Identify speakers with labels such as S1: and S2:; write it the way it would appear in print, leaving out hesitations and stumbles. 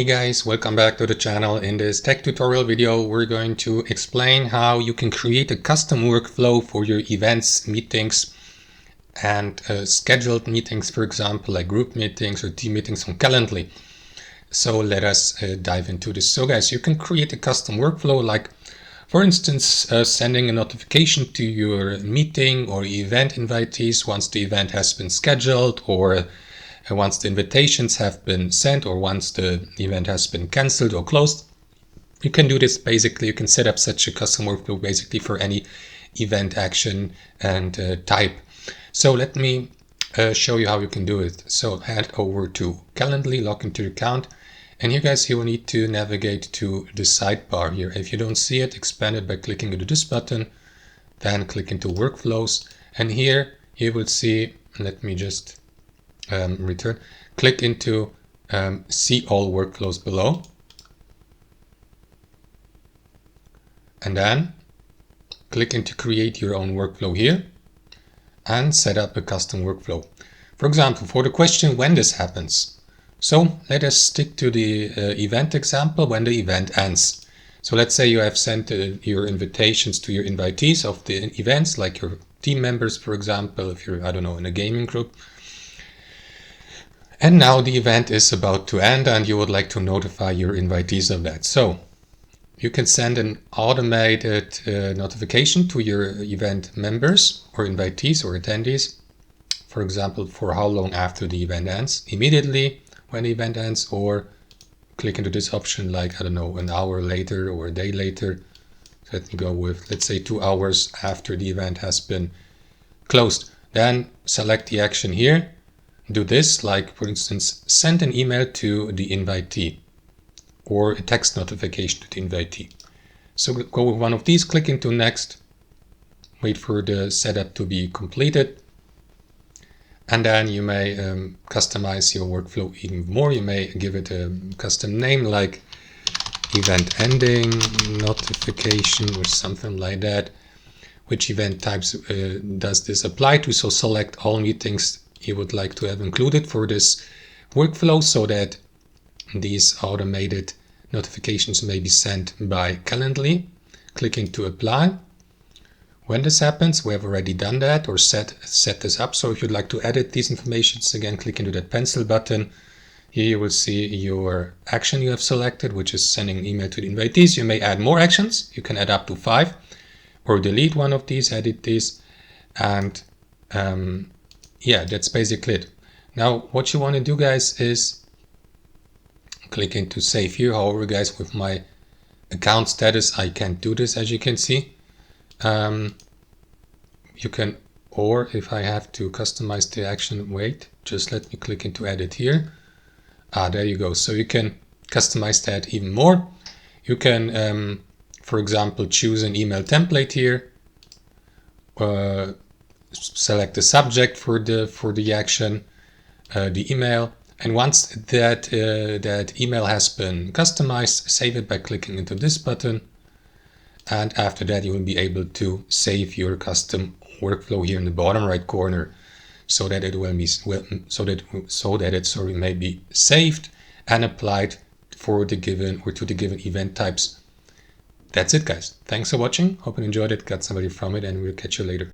S1: Hey guys, welcome back to the channel. In this tech tutorial video, we're going to explain how you can create a custom workflow for your events, meetings, and scheduled meetings, for example, like group meetings or team meetings on Calendly. So let us dive into this. So guys, you can create a custom workflow like, for instance, sending a notification to your meeting or event invitees once the event has been scheduled, or once the invitations have been sent, or once the event has been cancelled or closed. You can do this basically. You can set up such a custom workflow basically for any event action and type. So let me show you how you can do it. So head over to Calendly, log into your account, and here guys, you will need to navigate to the sidebar here. If you don't see it, expand it by clicking into this button, then click into workflows, and here you will see, let me just return, click into see all workflows below, and then click into create your own workflow here and set up a custom workflow. For example, for the question when this happens. So let us stick to the event example, when the event ends. So let's say you have sent your invitations to your invitees of the events, like your team members, for example, if you're, I don't know, in a gaming group. And now the event is about to end and you would like to notify your invitees of that. So you can send an automated notification to your event members or invitees or attendees, for example, for how long after the event ends, immediately when the event ends, or click into this option like, I don't know, an hour later or a day later. So let me go with, let's say, 2 hours after the event has been closed. Then select the action here. Do this, like for instance, send an email to the invitee or a text notification to the invitee. So go with one of these, click into next, wait for the setup to be completed. And then you may customize your workflow even more. You may give it a custom name like event ending notification or something like that. Which event types does this apply to? So select all meetings you would like to have included for this workflow so that these automated notifications may be sent by Calendly. Clicking to apply. When this happens, we have already done that or set this up. So if you'd like to edit these informations, again, click into that pencil button. Here you will see your action you have selected, which is sending an email to the invitees. You may add more actions. You can add up to 5 or delete one of these, edit these, and yeah, that's basically it. Now, what you want to do, guys, is click into save here. However, guys, with my account status, I can't do this, as you can see. You can, or if I have to customize the action, wait, just let me click into edit here. There you go. So you can customize that even more. You can, for example, choose an email template here. Select the subject for the action, the email, and once that email has been customized, save it by clicking into this button, and after that you will be able to save your custom workflow here in the bottom right corner, so that it will be may be saved and applied for the given or to the given event types. That's it, guys. Thanks for watching. Hope you enjoyed it, got somebody from it, and we'll catch you later.